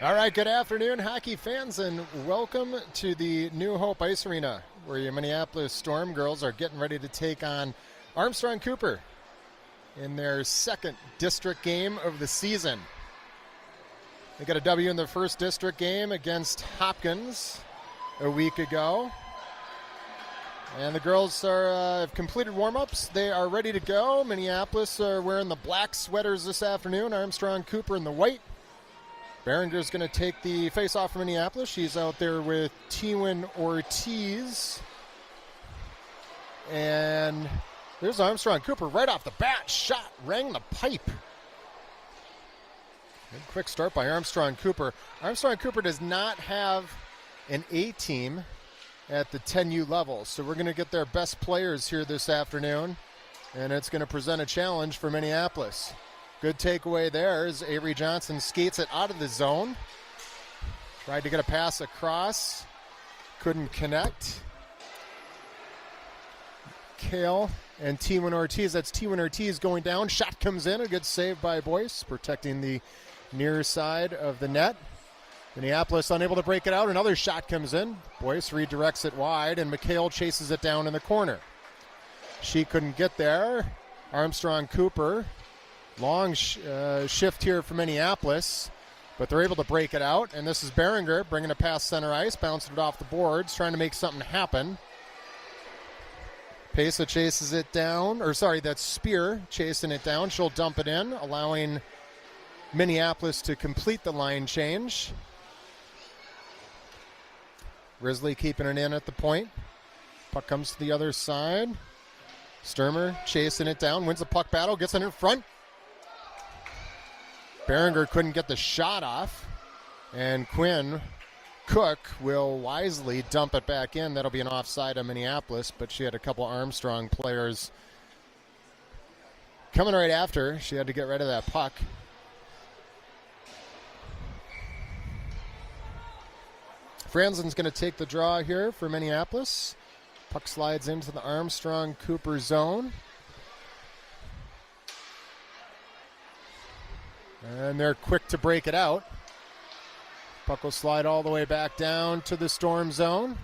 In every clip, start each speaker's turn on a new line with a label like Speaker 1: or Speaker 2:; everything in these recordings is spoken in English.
Speaker 1: All right, good afternoon, hockey fans, and welcome to the New Hope Ice Arena, where your Minneapolis Storm girls are getting ready to take on Armstrong-Cooper in their second district game of the season. They got a W in the first district game against Hopkins a week ago. And the girls have completed warm-ups. They are ready to go. Minneapolis are wearing the black sweaters this afternoon. Armstrong-Cooper in the white. Behringer's going to take the face-off from Minneapolis. She's out there with T1 Ortiz. And there's Armstrong-Cooper right off the bat. Shot, rang the pipe. Good quick start by Armstrong-Cooper. Armstrong-Cooper does not have an A team at the 10U level, so we're going to get their best players here this afternoon, and it's going to present a challenge for Minneapolis. Good takeaway there as Avery Johnson skates it out of the zone. Tried to get a pass across. Couldn't connect. Kale and T1 Ortiz. That's T1 Ortiz going down. Shot comes in. A good save by Boyce, protecting the near side of the net. Minneapolis unable to break it out. Another shot comes in. Boyce redirects it wide, and McHale chases it down in the corner. She couldn't get there. Armstrong-Cooper. Long shift here for Minneapolis, but they're able to break it out. And this is Behringer bringing it past center ice, bouncing it off the boards, trying to make something happen. Pesa chases it down, or sorry, that's Spear chasing it down. She'll dump it in, allowing Minneapolis to complete the line change. Risley keeping it in at the point. Puck comes to the other side. Sturmer chasing it down, wins the puck battle, gets it in front. Behringer couldn't get the shot off, and Quinn Cook will wisely dump it back in. That'll be an offside on Minneapolis, but she had a couple Armstrong players coming right after. She had to get rid of that puck. Franzen's going to take the draw here for Minneapolis. Puck slides into the Armstrong-Cooper zone. And they're quick to break it out. Puck will slide all the way back down to the Storm zone.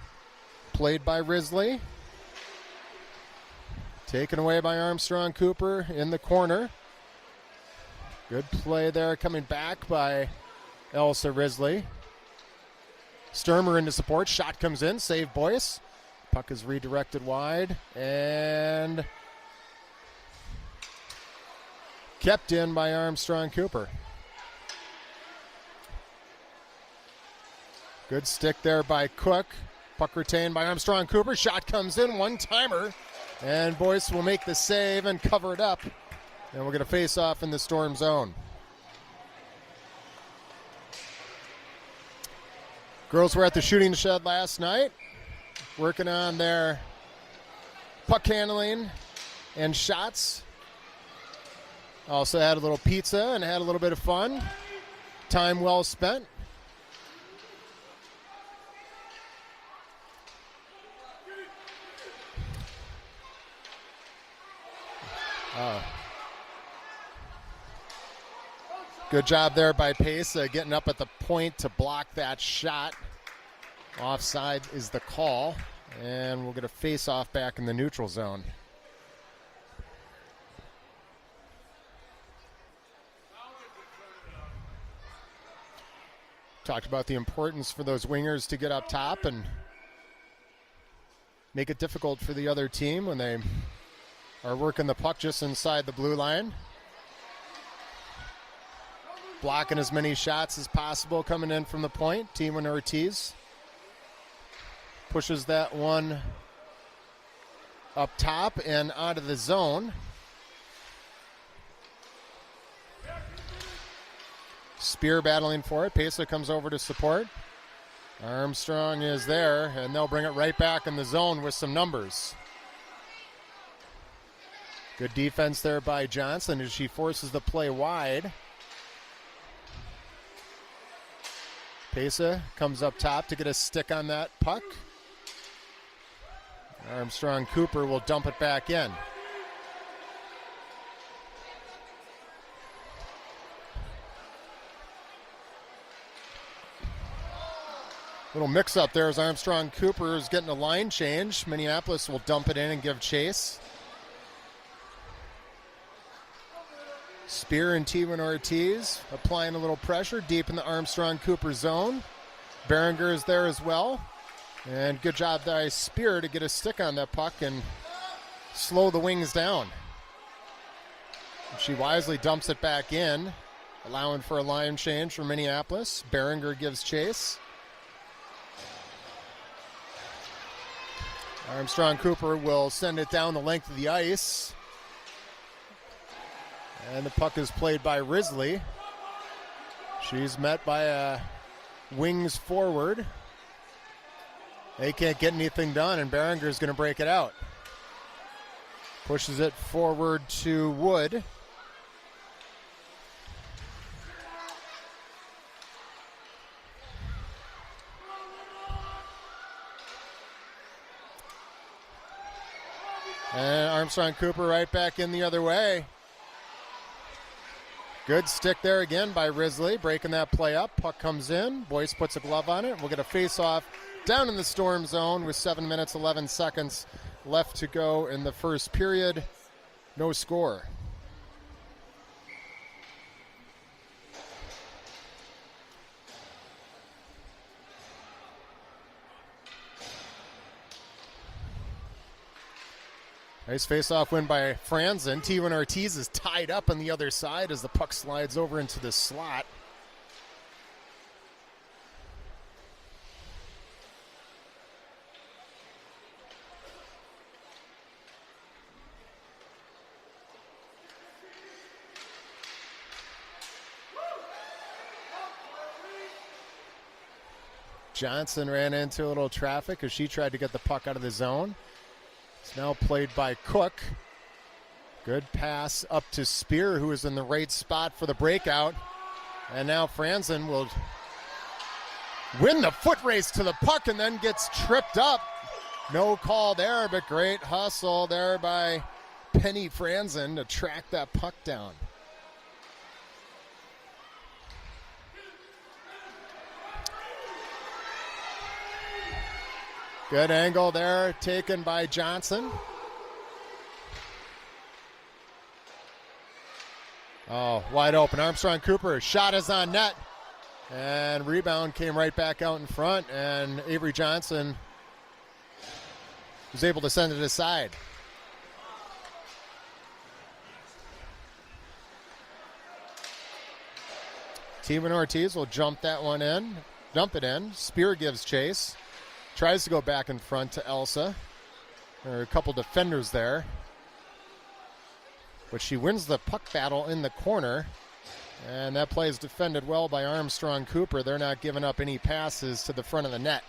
Speaker 1: Played by Risley. Taken away by Armstrong-Cooper in the corner. Good play there coming back by Elsa Risley. Sturmer into support. Shot comes in. Save Boyce. Puck is redirected wide. And kept in by Armstrong-Cooper. Good stick there by Cook. Puck retained by Armstrong-Cooper. Shot comes in, one-timer. And Boyce will make the save and cover it up. And we're going to face off in the Storm zone. Girls were at the shooting shed last night, working on their puck handling and shots. Also had a little pizza and had a little bit of fun. Time well spent. Good job there by Pesa getting up at the point to block that shot. Offside is the call, and we'll get a face-off back in the neutral zone. Talked about the importance for those wingers to get up top and make it difficult for the other team when they are working the puck just inside the blue line. Blocking as many shots as possible coming in from the point. T1 Ortiz pushes that one up top and out of the zone. Spear battling for it. Pesa comes over to support. Armstrong is there, and they'll bring it right back in the zone with some numbers. Good defense there by Johnson as she forces the play wide. Pesa comes up top to get a stick on that puck. Armstrong-Cooper will dump it back in. Little mix-up there as Armstrong-Cooper is getting a line change. Minneapolis will dump it in and give chase. Spear and T1 Ortiz applying a little pressure deep in the Armstrong-Cooper zone. Berenger is there as well. And good job by Spear to get a stick on that puck and slow the Wings down. She wisely dumps it back in, allowing for a line change for Minneapolis. Berenger gives chase. Armstrong-Cooper will send it down the length of the ice. And the puck is played by Risley. She's met by a Wings forward. They can't get anything done, and Berenger's going to break it out. Pushes it forward to Wood. And Armstrong-Cooper right back in the other way. Good stick there again by Risley, breaking that play up. Puck comes in. Boyce puts a glove on it. We'll get a face-off down in the Storm zone with 7 minutes, 11 seconds left to go in the first period. No score. Nice face-off win by Franzen. T1 Ortiz is tied up on the other side as the puck slides over into the slot. Johnson ran into a little traffic as she tried to get the puck out of the zone. It's now played by Cook. Good pass up to Spear, who is in the right spot for the breakout. And now Franzen will win the foot race to the puck and then gets tripped up. No call there, but great hustle there by Penny Franzen to track that puck down. Good angle there, taken by Johnson. Oh, wide open. Armstrong-Cooper, shot is on net. And rebound came right back out in front, and Avery Johnson was able to send it aside. T1 Ortiz will dump it in. Spear gives chase. Tries to go back in front to Elsa. There are a couple defenders there. But she wins the puck battle in the corner. And that play is defended well by Armstrong-Cooper. They're not giving up any passes to the front of the net.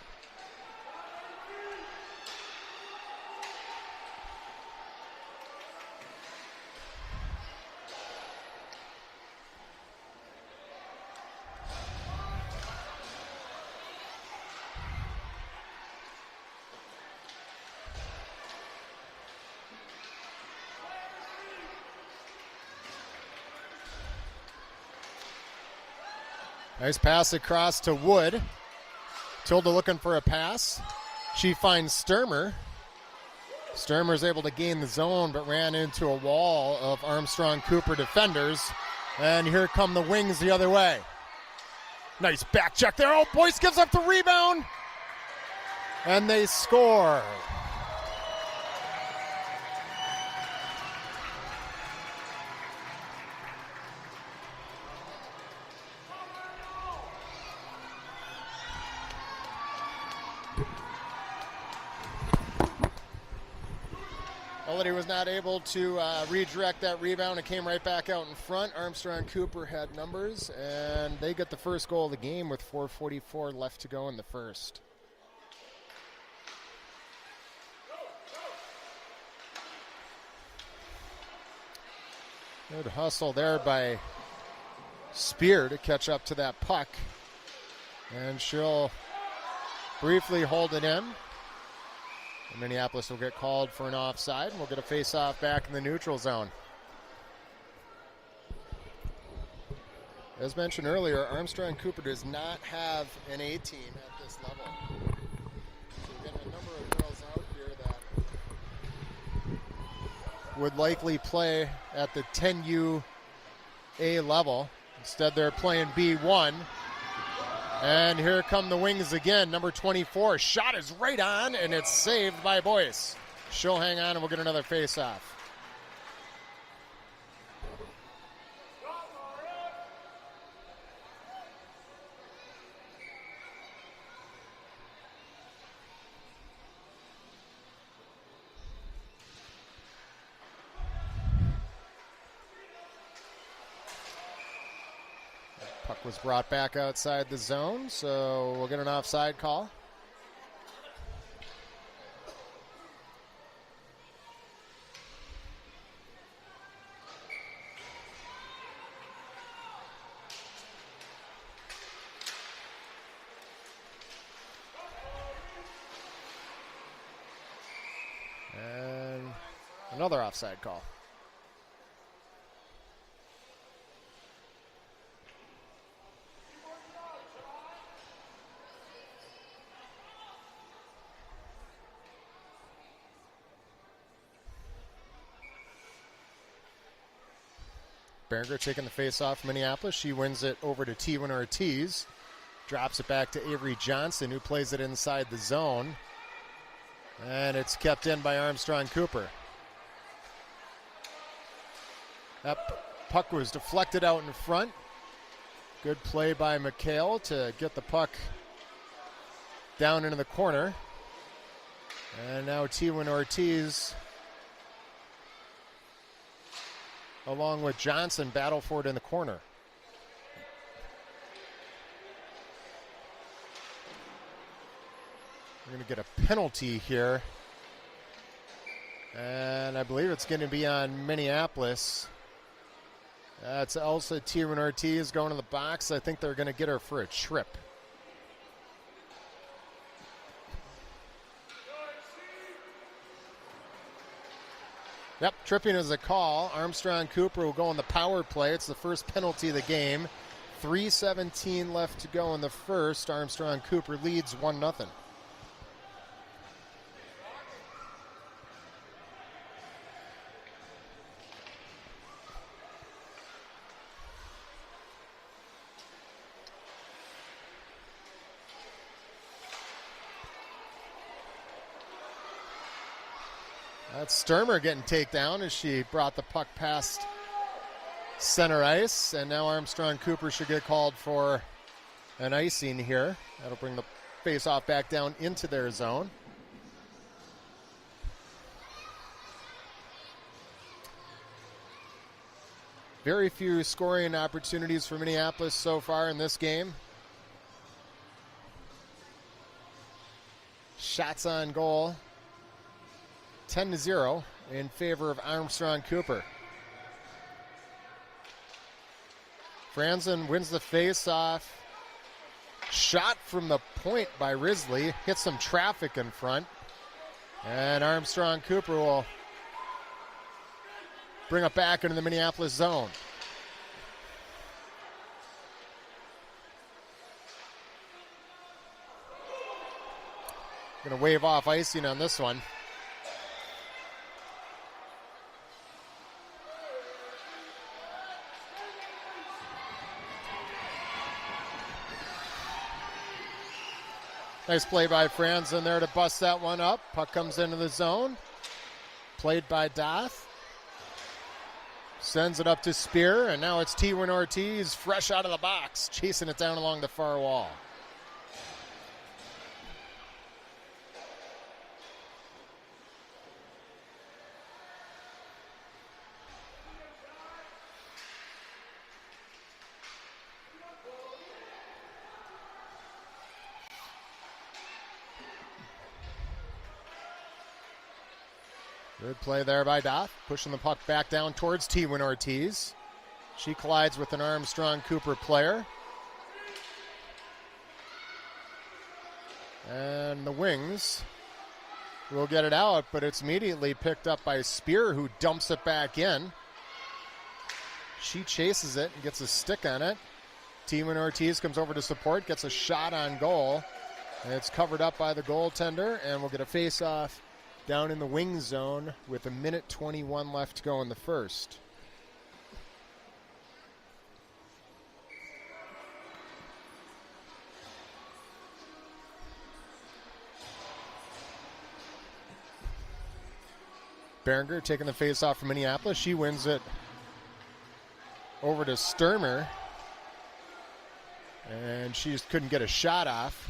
Speaker 1: Nice pass across to Wood. Tilda looking for a pass. She finds Sturmer. Sturmer's able to gain the zone, but ran into a wall of Armstrong-Cooper defenders. And here come the Wings the other way. Nice back check there. Oh, Boyce gives up the rebound. And they score. He was not able to redirect that rebound. It came right back out in front. Armstrong-Cooper had numbers, and they get the first goal of the game with 4:44 left to go in the first. Good hustle there by Spear to catch up to that puck, and she'll briefly hold it in. Minneapolis will get called for an offside, and we'll get a face-off back in the neutral zone. As mentioned earlier, Armstrong-Cooper does not have an A team at this level. So we're getting a number of girls out here that would likely play at the 10U A level. Instead, they're playing B1. And here come the Wings again. Number 24. Shot is right on, and it's saved by Boyce. She'll hang on, and we'll get another face-off. Puck was brought back outside the zone, so we'll get an offside call. And another offside call. Berenger taking the face-off from Minneapolis. She wins it over to T1 Ortiz. Drops it back to Avery Johnson, who plays it inside the zone. And it's kept in by Armstrong-Cooper. That puck was deflected out in front. Good play by McHale to get the puck down into the corner. And now T1 Ortiz, along with Johnson, battle for it in the corner. We're going to get a penalty here. And I believe it's going to be on Minneapolis. That's Elsa T1 Ortiz going to the box. I think they're going to get her for a trip. Yep, tripping is a call. Armstrong-Cooper will go on the power play. It's the first penalty of the game. 3:17 left to go in the first. Armstrong-Cooper leads 1-0. That's Sturmer getting takedown as she brought the puck past center ice. And now Armstrong-Cooper should get called for an icing here. That'll bring the face-off back down into their zone. Very few scoring opportunities for Minneapolis so far in this game. Shots on goal. 10-0 in favor of Armstrong-Cooper. Franzen wins the face-off. Shot from the point by Risley. Hits some traffic in front. And Armstrong-Cooper will bring it back into the Minneapolis zone. Going to wave off icing on this one. Nice play by Franzen there to bust that one up. Puck comes into the zone. Played by Doth. Sends it up to Spear, and now it's T1 Ortiz fresh out of the box, chasing it down along the far wall. Good play there by Doth, pushing the puck back down towards T1 Ortiz. She collides with an Armstrong-Cooper player. And the Wings will get it out, but it's immediately picked up by Spear, who dumps it back in. She chases it and gets a stick on it. T1 Ortiz comes over to support, gets a shot on goal. And it's covered up by the goaltender, and we'll get a face-off down in the wing zone with 1:21 left to go in the first. Berenger taking the face-off from Minneapolis. She wins it over to Sturmer. And she just couldn't get a shot off.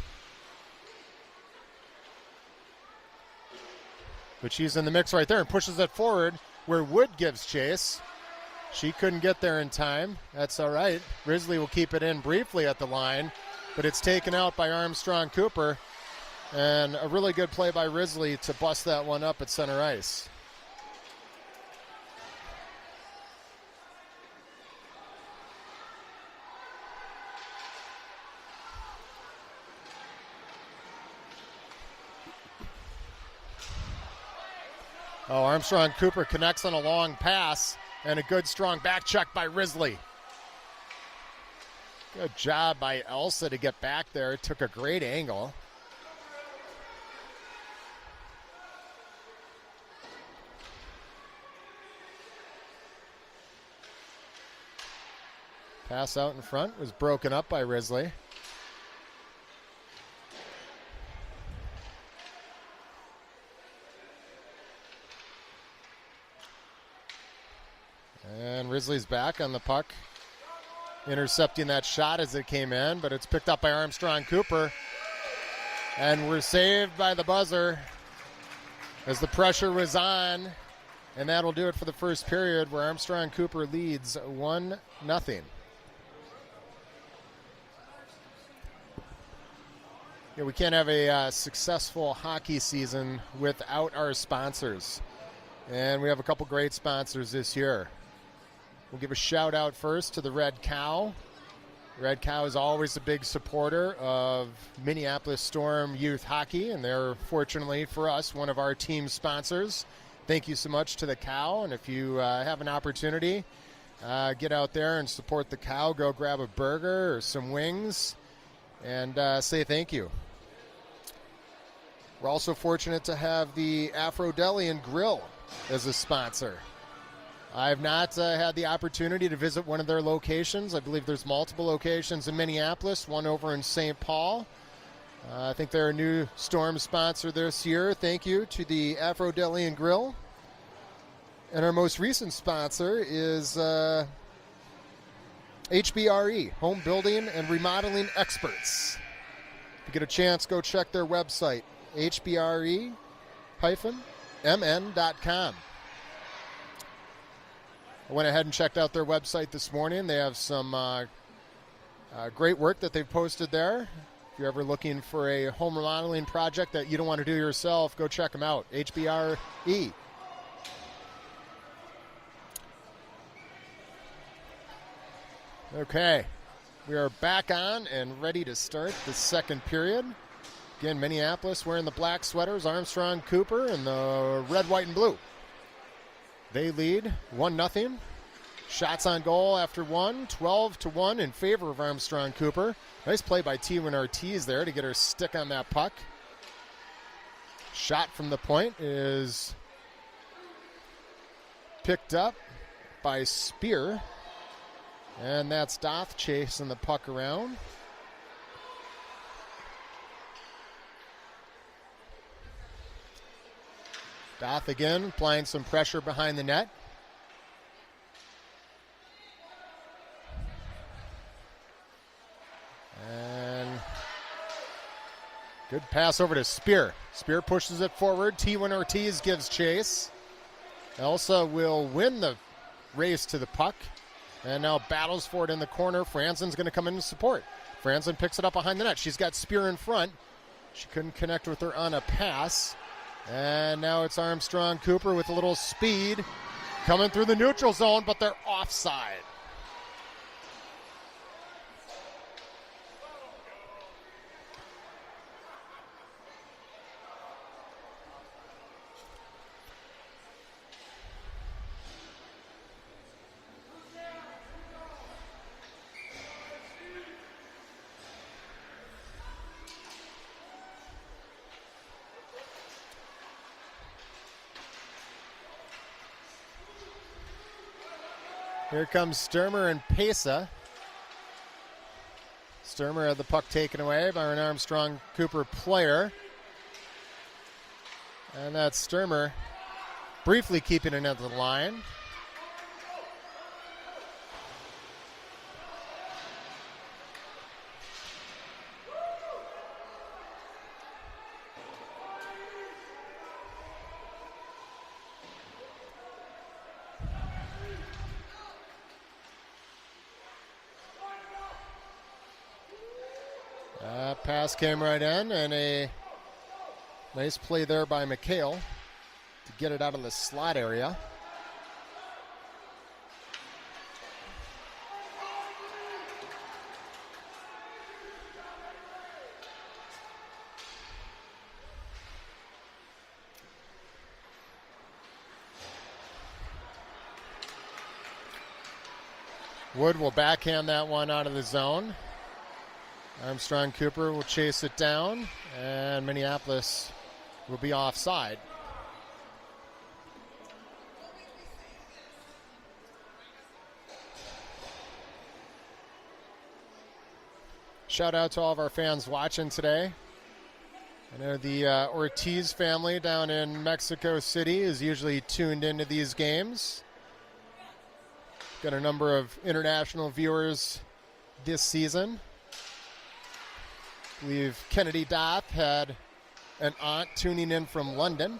Speaker 1: But she's in the mix right there and pushes it forward where Wood gives chase. She couldn't get there in time. That's all right. Risley will keep it in briefly at the line, but it's taken out by Armstrong-Cooper. And a really good play by Risley to bust that one up at center ice. Oh, Armstrong-Cooper connects on a long pass, and a good strong back check by Risley. Good job by Elsa to get back there. Took a great angle. Pass out in front was broken up by Risley. And Risley's back on the puck, intercepting that shot as it came in, but it's picked up by Armstrong-Cooper. And we're saved by the buzzer as the pressure was on, and that'll do it for the first period where Armstrong-Cooper leads 1-0. Yeah, we can't have a successful hockey season without our sponsors. And we have a couple great sponsors this year. We'll give a shout out first to the Red Cow. Red Cow is always a big supporter of Minneapolis Storm youth hockey, and they're, fortunately for us, one of our team sponsors. Thank you so much to the Cow, and if you have an opportunity, get out there and support the Cow. Go grab a burger or some wings and say thank you. We're also fortunate to have the Afro Deli and Grill as a sponsor. I have not had the opportunity to visit one of their locations. I believe there's multiple locations in Minneapolis, one over in St. Paul. I think they're a new Storm sponsor this year. Thank you to the Afro Deli and Grill. And our most recent sponsor is HBRE, Home Building and Remodeling Experts. If you get a chance, go check their website, hbre-mn.com. I went ahead and checked out their website this morning. They have some great work that they've posted there. If you're ever looking for a home remodeling project that you don't want to do yourself, go check them out, HBRE. Okay, we are back on and ready to start the second period. Again, Minneapolis wearing the black sweaters, Armstrong-Cooper in the red, white, and blue. They lead 1-0. Shots on goal after one, 12-1 in favor of Armstrong-Cooper. Nice play by T1 Ortiz there to get her stick on that puck. Shot from the point is picked up by Spear. And that's Doth chasing the puck around. Doth again applying some pressure behind the net. And good pass over to Spear. Spear pushes it forward. T1 Ortiz gives chase. Elsa will win the race to the puck and now battles for it in the corner. Franzen's going to come in to support. Franzen picks it up behind the net. She's got Spear in front. She couldn't connect with her on a pass. And now it's Armstrong-Cooper with a little speed coming through the neutral zone, but they're offside. Here comes Sturmer and Pesa. Sturmer had the puck taken away by an Armstrong-Cooper player. And that's Sturmer briefly keeping it at the line. Pass came right in, and a nice play there by McHale to get it out of the slot area. Wood will backhand that one out of the zone. Armstrong-Cooper will chase it down, and Minneapolis will be offside. Shout out to all of our fans watching today. I know the Ortiz family down in Mexico City is usually tuned into these games. Got a number of international viewers this season. I believe Kennedy Doth had an aunt tuning in from London.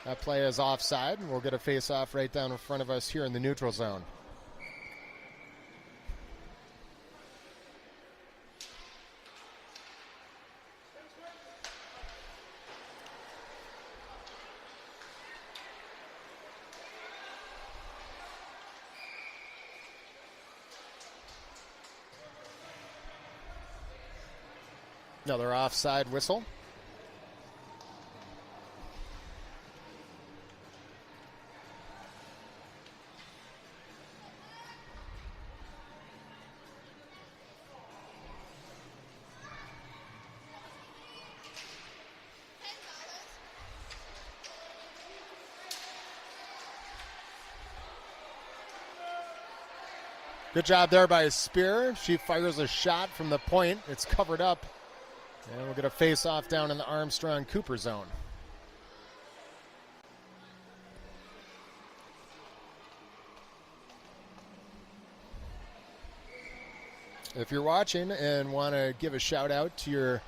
Speaker 1: That play is offside, and we'll get a face-off right down in front of us here in the neutral zone. Another offside whistle. Good job there by Spear. She fires a shot from the point. It's covered up. And we'll get a face-off down in the Armstrong-Cooper zone. If you're watching and want to give a shout-out to your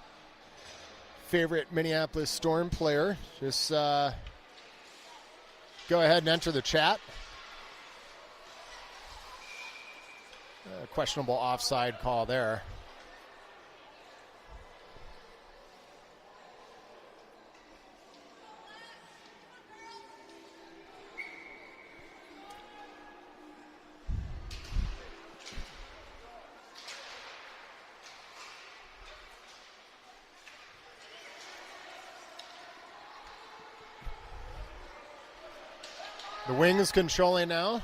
Speaker 1: favorite Minneapolis Storm player, just go ahead and enter the chat. Questionable offside call there. The Wings controlling now.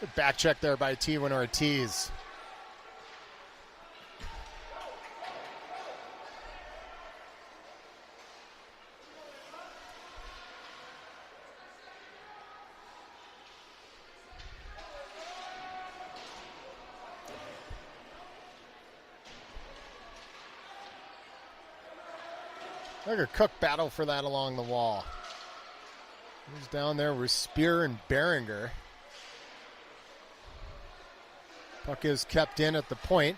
Speaker 1: Good back check there by T1 Ortiz. Like a Cook battle for that along the wall. He's down there with Spear and Behringer. Puck is kept in at the point.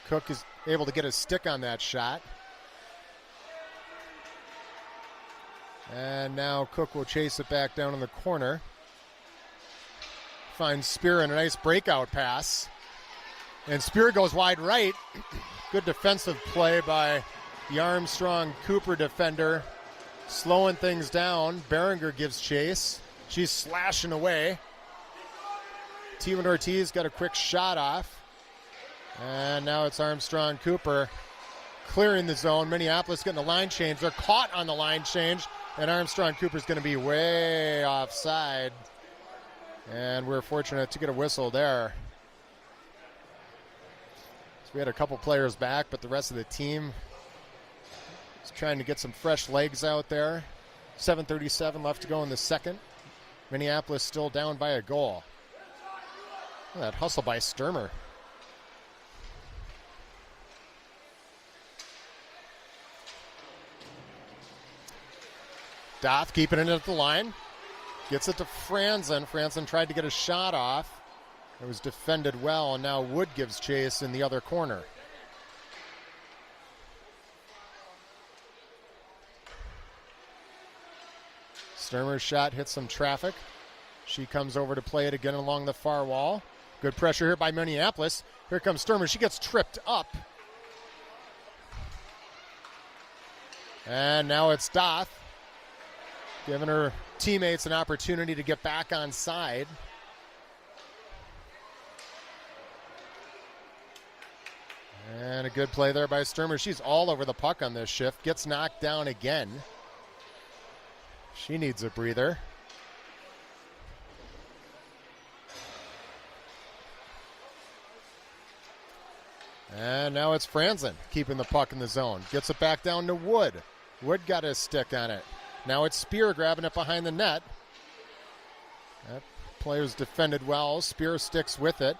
Speaker 1: Cook is able to get a stick on that shot. And now Cook will chase it back down in the corner. Finds Spear in a nice breakout pass. And Spear goes wide right. Good defensive play by the Armstrong-Cooper defender. Slowing things down. Behringer gives chase. She's slashing away. T1 Ortiz got a quick shot off. And now it's Armstrong-Cooper clearing the zone. Minneapolis getting the line change. They're caught on the line change. And Armstrong-Cooper's going to be way offside. And we're fortunate to get a whistle there. So we had a couple players back, but the rest of the team is trying to get some fresh legs out there. 7:37 left to go in the second. Minneapolis still down by a goal. Oh, that hustle by Sturmer. Doth keeping it at the line. Gets it to Franzen. Franzen tried to get a shot off. It was defended well, and now Wood gives chase in the other corner. Sturmer's shot hits some traffic. She comes over to play it again along the far wall. Good pressure here by Minneapolis. Here comes Sturmer. She gets tripped up. And now it's Doth, giving her teammates an opportunity to get back on side. And a good play there by Sturmer. She's all over the puck on this shift. Gets knocked down again. She needs a breather. And now it's Franzen keeping the puck in the zone. Gets it back down to Wood. Wood got his stick on it. Now it's Spear grabbing it behind the net. That player's defended well. Spear sticks with it.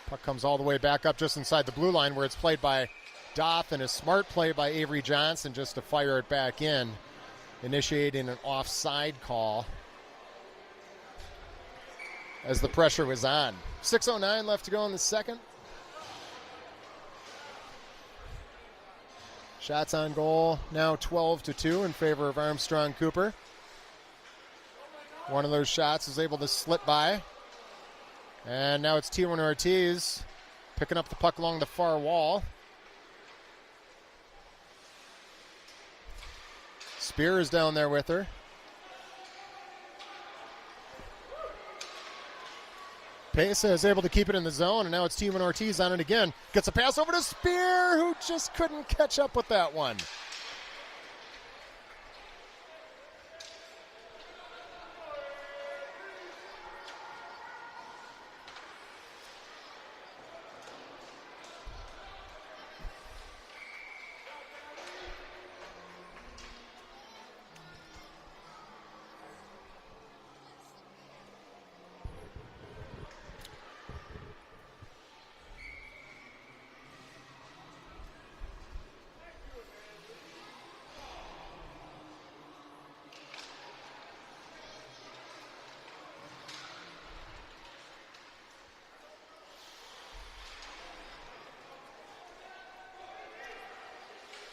Speaker 1: Puck comes all the way back up just inside the blue line where it's played by Doth, and a smart play by Avery Johnson just to fire it back in, initiating an offside call as the pressure was on. 6:09 left to go in the second. Shots on goal now 12-2 in favor of Armstrong-Cooper. One of those shots is able to slip by. And now it's T1 Ortiz picking up the puck along the far wall. Spear is down there with her. Pesa is able to keep it in the zone, and now it's T1 Ortiz on it again. Gets a pass over to Spear, who just couldn't catch up with that one.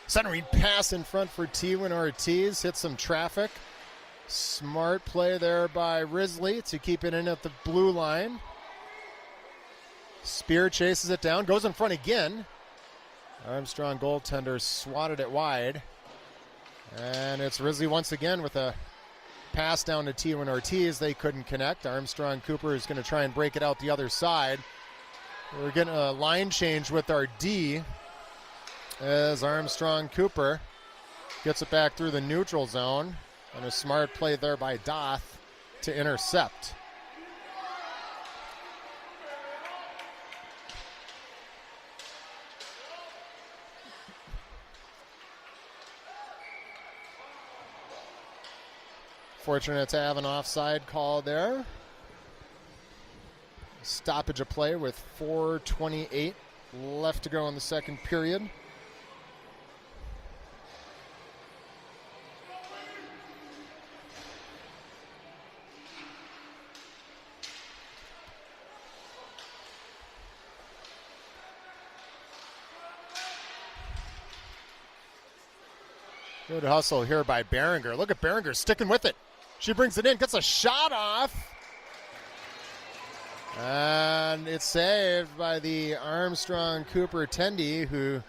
Speaker 1: Centering pass in front for T1 Ortiz. Hit some traffic. Smart play there by Risley to keep it in at the blue line. Spear chases it down. Goes in front again. Armstrong goaltender swatted it wide. And it's Risley once again with a pass down to T1 Ortiz. They couldn't connect. Armstrong-Cooper is going to try and break it out the other side. We're getting a line change with our D, as Armstrong-Cooper gets it back through the neutral zone, and a smart play there by Doth to intercept. Fortunate to have an offside call there. Stoppage of play with 4:28 left to go in the second period. Good hustle here by Behringer. Look at Behringer sticking with it. She brings it in, gets a shot off. And it's saved by the Armstrong-Cooper Tendy, who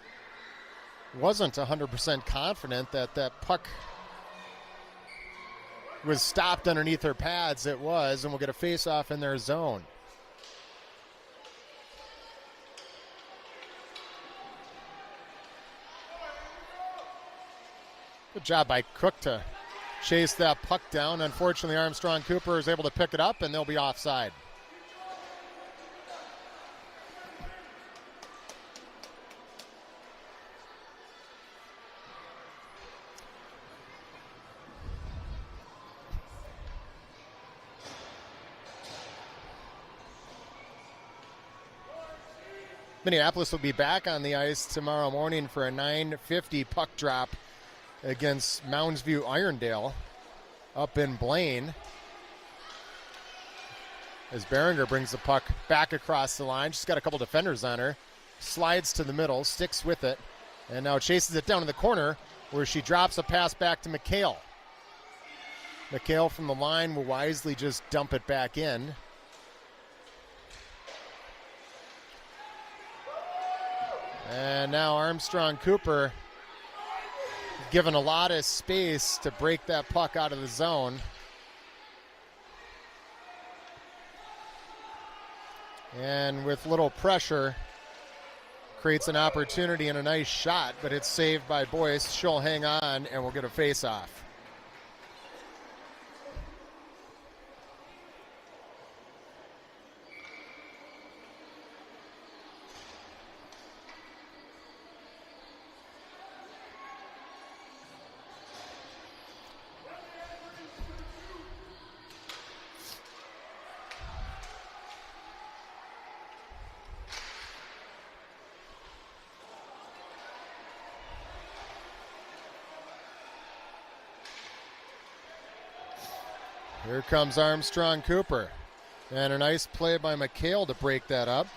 Speaker 1: wasn't 100% confident that that puck was stopped underneath her pads. It was, and we'll get a face-off in their zone. Good job by Cook to chase that puck down. Unfortunately, Armstrong-Cooper is able to pick it up, and they'll be offside. Minneapolis will be back on the ice tomorrow morning for a 9:50 puck drop against Mounds View Irondale up in Blaine. As Behringer brings the puck back across the line. She's got a couple defenders on her. Slides to the middle, sticks with it, and now chases it down in the corner where she drops a pass back to McHale. McHale from the line will wisely just dump it back in. And now Armstrong-Cooper given a lot of space to break that puck out of the zone. And with little pressure, creates an opportunity and a nice shot, but it's saved by Boyce. She'll hang on and we'll get a face-off. Here comes Armstrong-Cooper. And a nice play by McHale to break that up.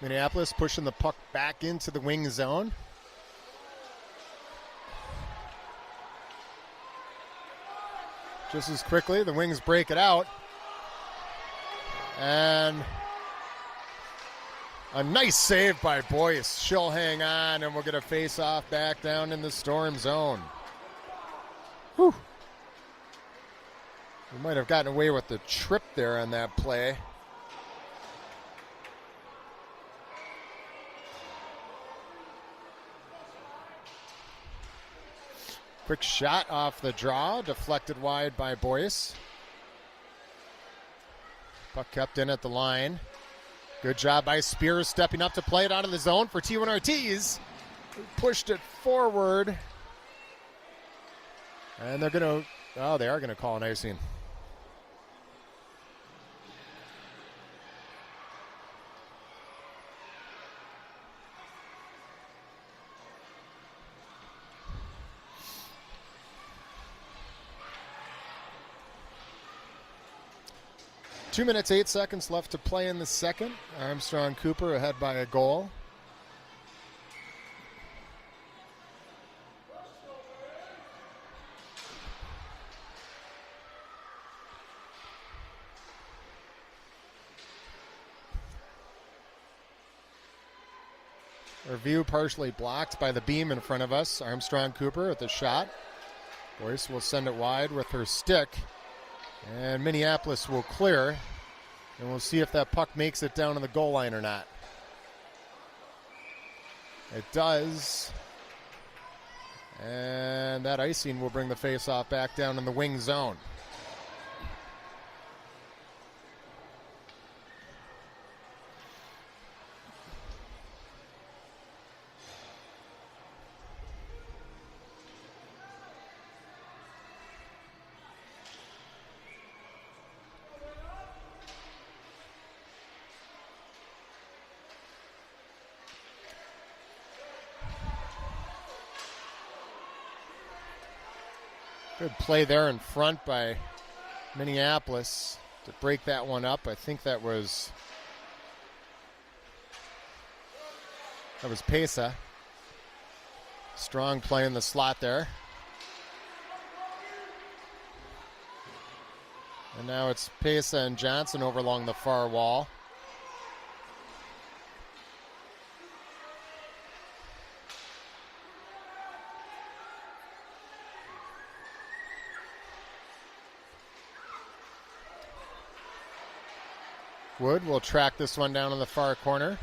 Speaker 1: Minneapolis pushing the puck back into the wing zone. Just as quickly, the Wings break it out. And a nice save by Boyce. She'll hang on, and we'll get a face-off back down in the Storm zone. Whew. We might have gotten away with the trip there on that play. Quick shot off the draw, deflected wide by Boyce. Puck kept in at the line. Good job by Spears stepping up to play it out of the zone for T1 Ortiz. Pushed it forward. And they're going to, they are going to call an icing. Two minutes, 8 seconds left to play in the second. Armstrong-Cooper ahead by a goal. Our view partially blocked by the beam in front of us. Armstrong-Cooper at the shot. Boyce will send it wide with her stick. And Minneapolis will clear, and we'll see if that puck makes it down to the goal line or not. It does. And that icing will bring the face-off back down in the wing zone. Good play there in front by Minneapolis to break that one up. I think that was Pesa. Strong play in the slot there. And now it's Pesa and Johnson over along the far wall. Wood will track this one down in the far corner.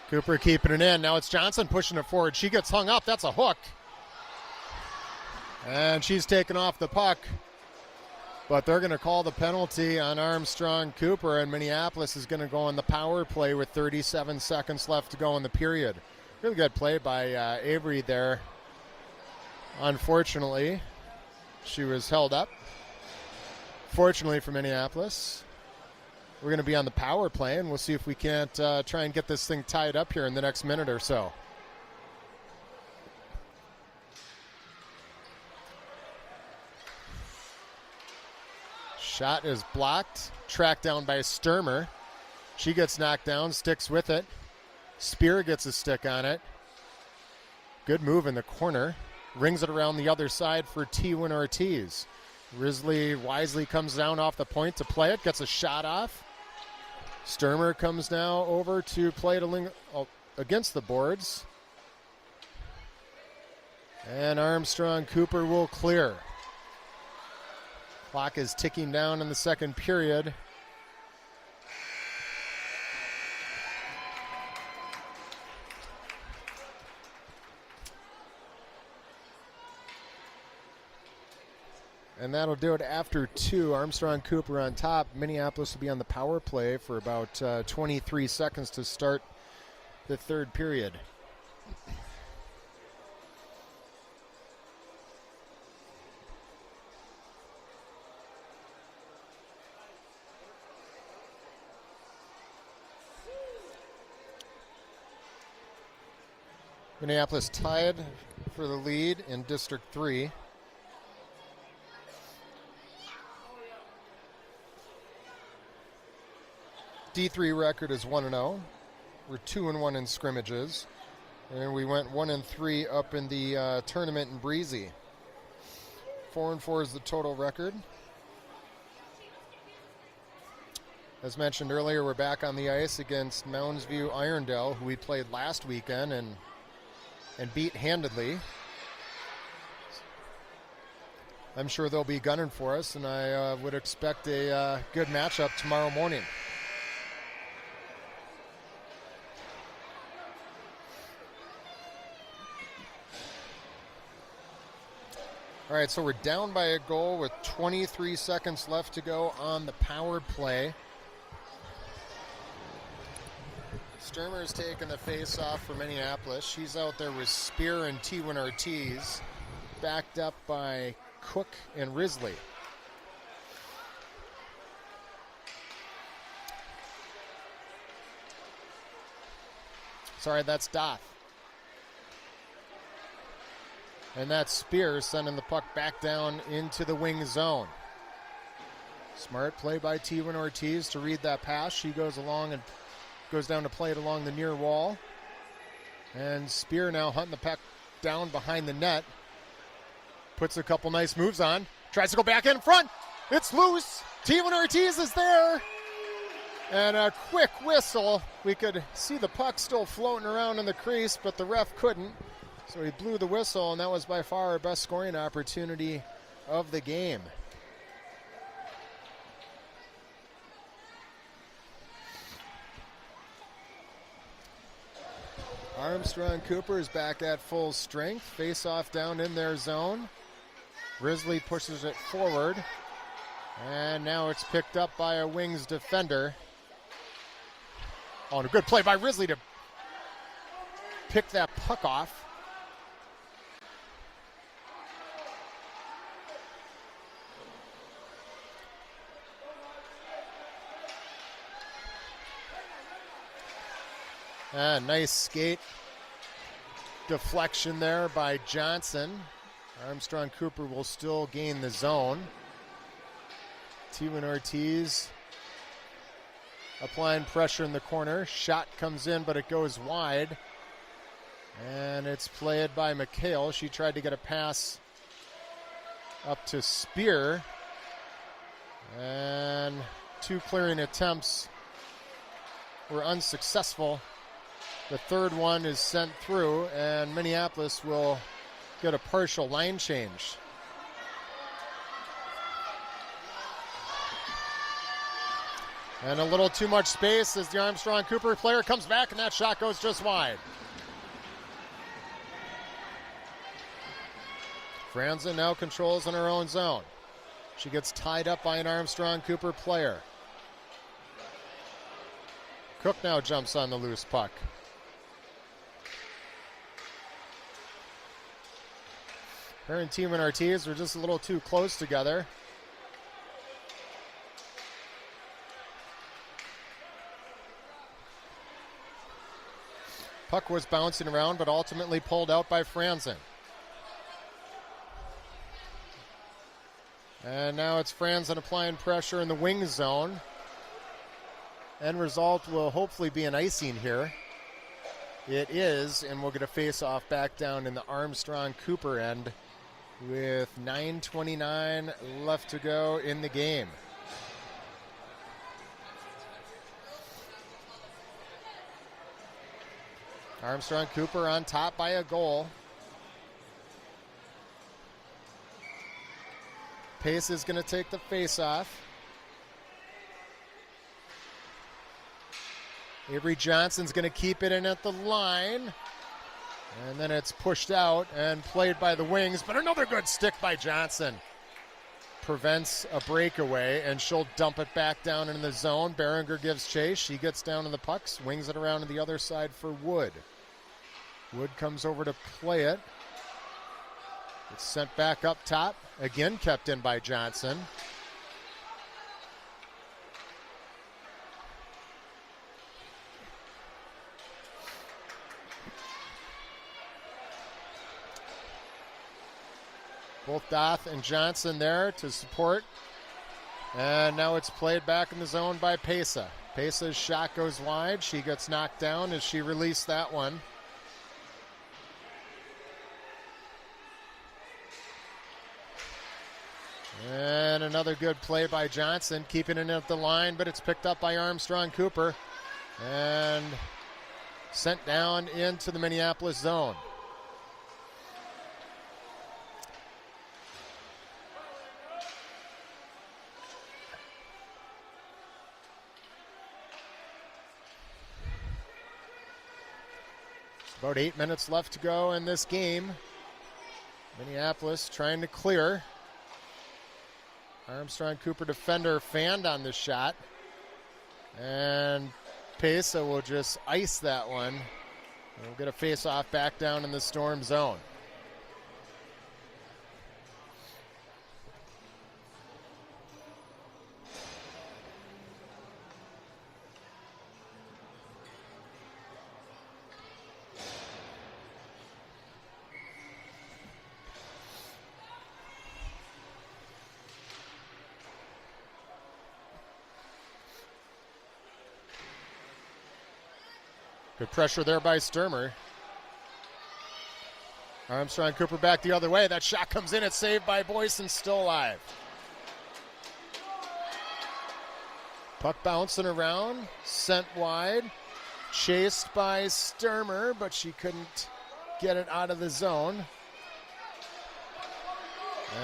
Speaker 1: Cooper keeping it in. Now it's Johnson pushing it forward. She gets hung up. That's a hook. And she's taken off the puck. But they're going to call the penalty on Armstrong-Cooper, and Minneapolis is going to go on the power play with 37 seconds left to go in the period. Really good play by Avery there. Unfortunately, she was held up. Fortunately for Minneapolis, we're going to be on the power play, and we'll see if we can't try and get this thing tied up here in the next minute or so. Shot is blocked, tracked down by Sturmer. She gets knocked down, sticks with it. Spear gets a stick on it. Good move in the corner. Rings it around the other side for T1 Ortiz. Risley wisely comes down off the point to play it, gets a shot off. Sturmer comes now over to play it against the boards. And Armstrong-Cooper will clear. Clock is ticking down in the second period. And that'll do it after 2. Armstrong-Cooper on top. Minneapolis will be on the power play for about 23 seconds to start the third period. Minneapolis tied for the lead in District 3. D3 record is 1-0. We're 2-1 in scrimmages. And we went 1-3 up in the tournament in Breezy. 4-4 is the total record. As mentioned earlier, we're back on the ice against Mounds View Irondale, who we played last weekend and beat handedly. I'm sure they'll be gunning for us, and I would expect a good matchup tomorrow morning. All right, so we're down by a goal with 23 seconds left to go on the power play. Sturmer's taking the face-off for Minneapolis. She's out there with Spear and T1 Ortiz, backed up by Cook and Risley. Sorry, that's Doth. And that's Spear sending the puck back down into the wing zone. Smart play by T1 Ortiz to read that pass. She goes along and goes down to play it along the near wall. And Spear now hunting the puck down behind the net. Puts a couple nice moves on. Tries to go back in front. It's loose. T1 Ortiz is there. And a quick whistle. We could see the puck still floating around in the crease, but the ref couldn't. So he blew the whistle, and that was by far our best scoring opportunity of the game. Armstrong-Cooper is back at full strength. Face-off down in their zone. Risley pushes it forward. And now it's picked up by a Wings defender. Oh, and a good play by Risley to pick that puck off. Nice skate deflection there by Johnson. Armstrong-Cooper will still gain the zone. T1 Ortiz applying pressure in the corner. Shot comes in, but it goes wide. And it's played by McHale. She tried to get a pass up to Spear. And 2 clearing attempts were unsuccessful. The third one is sent through, and Minneapolis will get a partial line change. And a little too much space as the Armstrong-Cooper player comes back, and that shot goes just wide. Franzen now controls in her own zone. She gets tied up by an Armstrong-Cooper player. Cook now jumps on the loose puck. Her and T1 Ortiz were just a little too close together. Puck was bouncing around, but ultimately pulled out by Franzen. And now it's Franzen applying pressure in the wing zone. End result will hopefully be an icing here. It is, and we'll get a face-off back down in the Armstrong-Cooper end with 9:29 left to go in the game. Armstrong-Cooper on top by a goal. Pace is going to take the face-off. Avery Johnson's going to keep it in at the line. And then it's pushed out and played by the wings, but another good stick by Johnson. Prevents a breakaway, and she'll dump it back down in the zone. Behringer gives chase. She gets down to the pucks, wings it around to the other side for Wood. Wood comes over to play it. It's sent back up top. Again kept in by Johnson. Both Doth and Johnson there to support. And now it's played back in the zone by Pesa. Pesa's shot goes wide. She gets knocked down as she released that one. And another good play by Johnson, keeping it at the line, but it's picked up by Armstrong-Cooper and sent down into the Minneapolis zone. It's about 8 minutes left to go in this game. Minneapolis trying to clear. Armstrong-Cooper defender fanned on the shot. And Pesa will just ice that one. We'll get a face-off back down in the Storm zone. Good pressure there by Sturmer. Armstrong-Cooper back the other way. That shot comes in. It's saved by Boyson, still alive. Puck bouncing around, sent wide. Chased by Sturmer, but she couldn't get it out of the zone.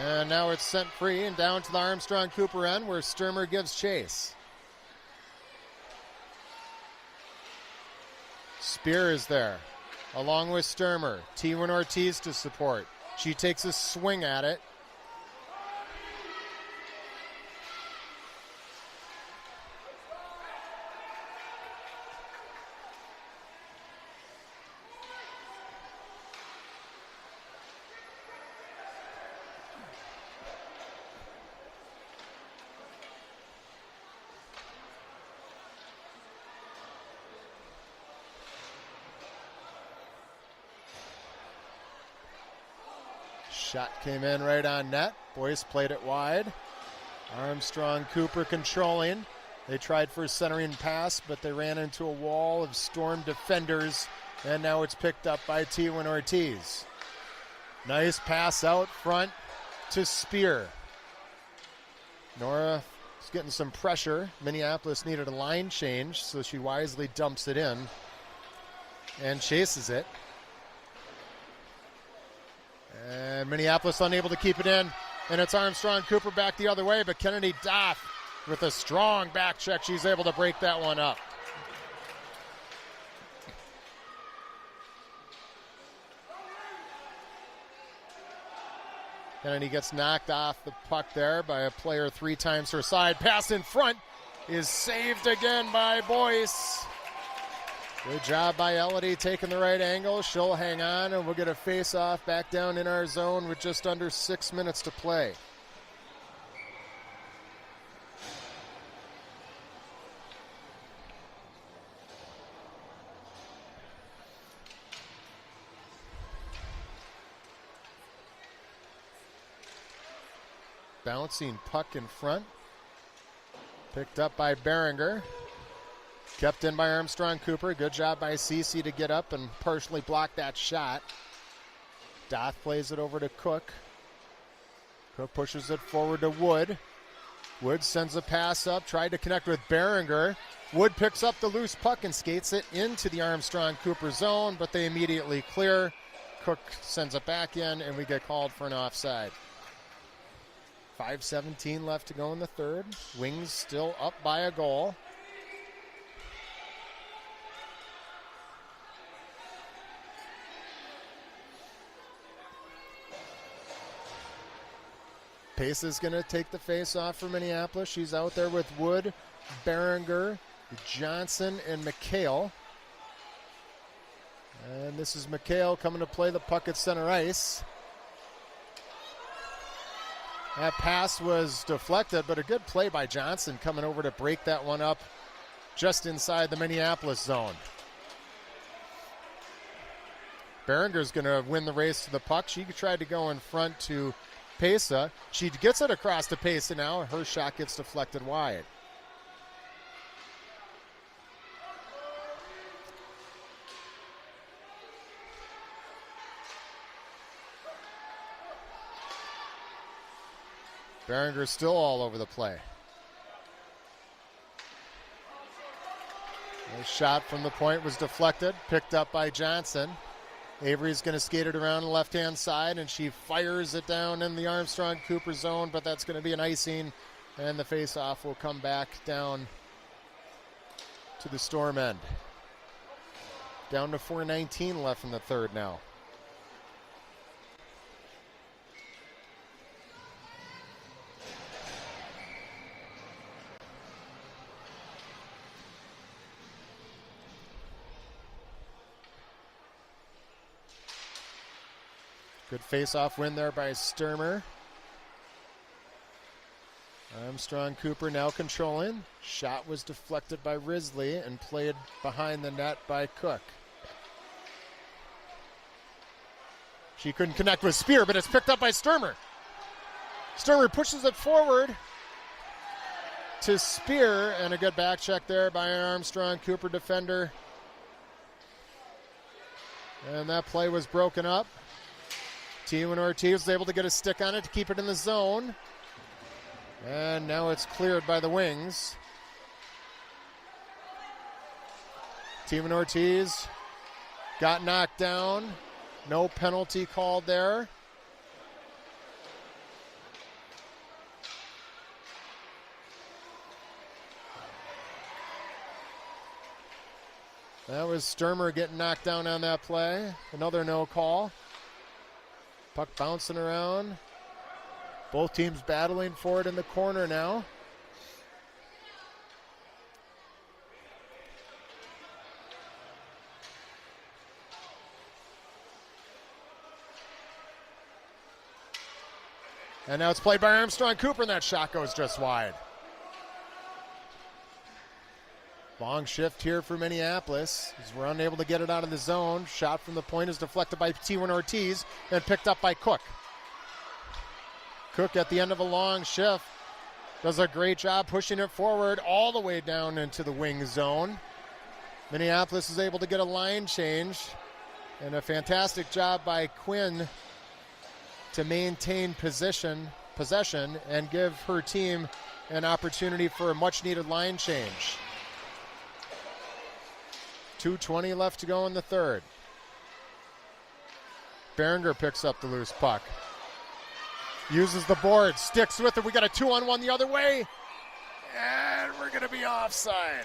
Speaker 1: And now it's sent free and down to the Armstrong-Cooper end where Sturmer gives chase. Spear is there, along with Sturmer. T1 Ortiz to support. She takes a swing at it. Shot came in right on net. Boyce played it wide. Armstrong-Cooper controlling. They tried for a centering pass, but they ran into a wall of Storm defenders, and now it's picked up by T1 Ortiz. Nice pass out front to Spear. Nora is getting some pressure. Minneapolis needed a line change, so she wisely dumps it in and chases it. And Minneapolis unable to keep it in. And it's Armstrong-Cooper back the other way, but Kennedy Doff with a strong back check. She's able to break that one up. Kennedy gets knocked off the puck there by a player 3 times her side. Pass in front is saved again by Boyce. Good job by Elodie taking the right angle. She'll hang on, and we'll get a face-off back down in our zone with just under 6 minutes to play. Bouncing puck in front. Picked up by Behringer. Kept in by Armstrong-Cooper. Good job by Cece to get up and partially block that shot. Doth plays it over to Cook. Cook pushes it forward to Wood. Wood sends a pass up, tried to connect with Behringer. Wood picks up the loose puck and skates it into the Armstrong-Cooper zone, but they immediately clear. Cook sends it back in, and we get called for an offside. 5:17 left to go in the third. Wings still up by a goal. Pace is going to take the face off for Minneapolis. She's out there with Wood, Behringer, Johnson, and McHale. And this is McHale coming to play the puck at center ice. That pass was deflected, but a good play by Johnson coming over to break that one up just inside the Minneapolis zone. Behringer's going to win the race to the puck. She tried to go in front to Pesa. She gets it across to Pesa now. Her shot gets deflected wide. Behringer's still all over the play. The shot from the point was deflected, picked up by Johnson. Avery's going to skate it around the left-hand side, and she fires it down in the Armstrong-Cooper zone, but that's going to be an icing, and the face-off will come back down to the Storm end. Down to 4:19 left in the third now. Good face-off win there by Sturmer. Armstrong-Cooper now controlling. Shot was deflected by Risley and played behind the net by Cook. She couldn't connect with Spear, but it's picked up by Sturmer. Sturmer pushes it forward to Spear, and a good back check there by an Armstrong-Cooper defender. And that play was broken up. T1 Ortiz was able to get a stick on it to keep it in the zone. And now it's cleared by the Wings. T1 Ortiz got knocked down. No penalty called there. That was Sturmer getting knocked down on that play. Another no call. Puck bouncing around. Both teams battling for it in the corner now. And now it's played by Armstrong-Cooper, and that shot goes just wide. Long shift here for Minneapolis as we're unable to get it out of the zone. Shot from the point is deflected by T1 Ortiz and picked up by Cook. Cook at the end of a long shift does a great job pushing it forward all the way down into the wing zone. Minneapolis is able to get a line change, and a fantastic job by Quinn to maintain possession and give her team an opportunity for a much needed line change. 2:20 left to go in the third. Behringer picks up the loose puck. Uses the board, sticks with it. We got a 2-on-1 the other way. And we're going to be offside.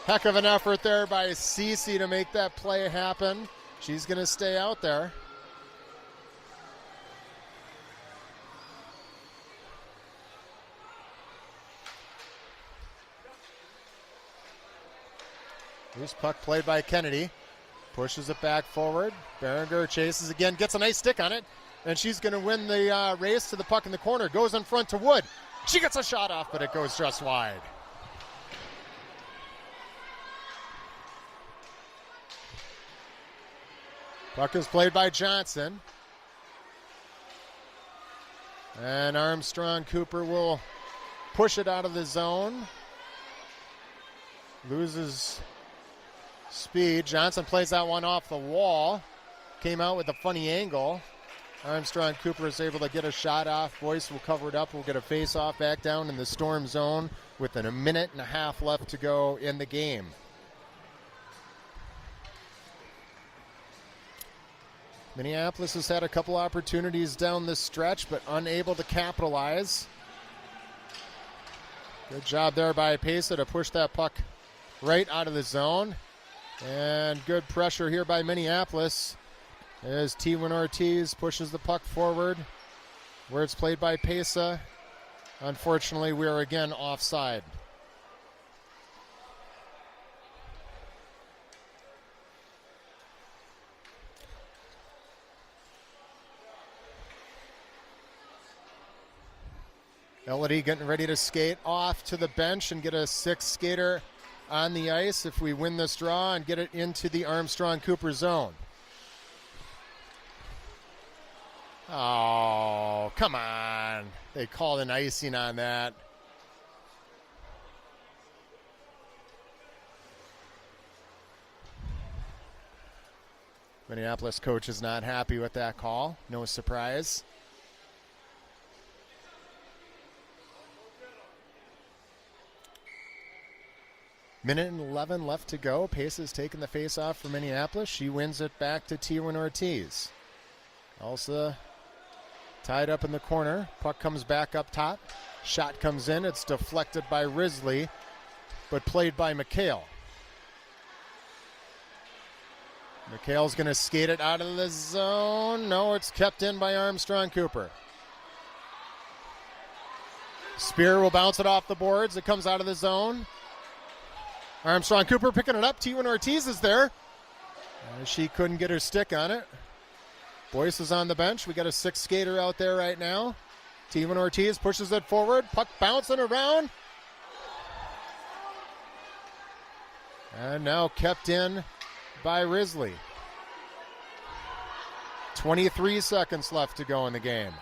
Speaker 1: Heck of an effort there by Cece to make that play happen. She's going to stay out there. Loose puck played by Kennedy. Pushes it back forward. Berenger chases again, gets a nice stick on it, and she's going to win the race to the puck in the corner. Goes in front to Wood. She gets a shot off, but it goes just wide. Puck is played by Johnson. And Armstrong-Cooper will push it out of the zone. Loses speed. Johnson plays that one off the wall. Came out with a funny angle. Armstrong-Cooper is able to get a shot off. Boyce will cover it up. We'll get a face-off back down in the Storm zone with a minute and a half left to go in the game. Minneapolis has had a couple opportunities down this stretch, but unable to capitalize. Good job there by Pesa to push that puck right out of the zone. And good pressure here by Minneapolis as T1 Ortiz pushes the puck forward where it's played by Pesa. Unfortunately, we are again offside. Elodie getting ready to skate off to the bench and get a sixth skater on the ice if we win this draw and get it into the Armstrong-Cooper zone. Oh, come on. They called an icing on that. Minneapolis coach is not happy with that call. No surprise. Minute and 11 left to go. Pace's taking the face-off for Minneapolis. She wins it back to T1 Ortiz. Elsa tied up in the corner. Puck comes back up top. Shot comes in. It's deflected by Risley, but played by McHale. McHale's going to skate it out of the zone. No, it's kept in by Armstrong-Cooper. Spear will bounce it off the boards. It comes out of the zone. Armstrong-Cooper picking it up. T1 Ortiz is there. She couldn't get her stick on it. Boyce is on the bench. We got a sixth skater out there right now. T1 Ortiz pushes it forward. Puck bouncing around. And now kept in by Risley. 23 seconds left to go in the game.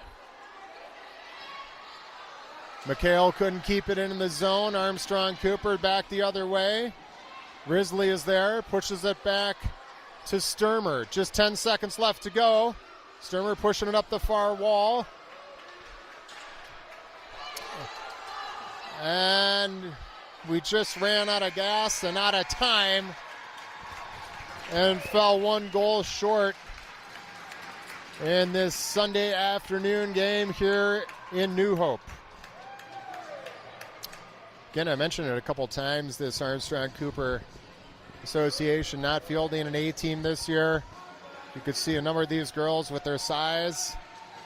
Speaker 1: McHale couldn't keep it in the zone. Armstrong-Cooper back the other way. Risley is there, pushes it back to Sturmer. Just 10 seconds left to go. Sturmer pushing it up the far wall. And we just ran out of gas and out of time and fell one goal short in this Sunday afternoon game here in New Hope. Again, I mentioned it a couple times, this Armstrong-Cooper Association not fielding an A team this year. You could see a number of these girls with their size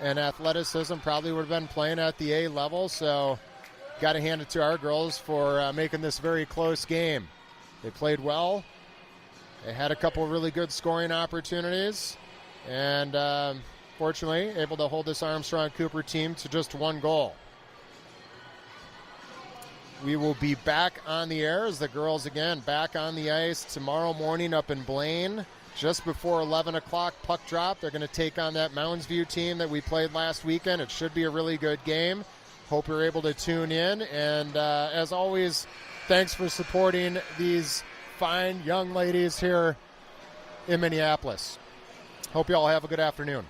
Speaker 1: and athleticism probably would have been playing at the A level, so got to hand it to our girls for making this very close game. They played well. They had a couple really good scoring opportunities, and fortunately able to hold this Armstrong-Cooper team to just one goal. We will be back on the air as the girls again back on the ice tomorrow morning up in Blaine. Just before 11 o'clock puck drop. They're going to take on that Mounds View team that we played last weekend. It should be a really good game. Hope you're able to tune in. And as always, thanks for supporting these fine young ladies here in Minneapolis. Hope you all have a good afternoon.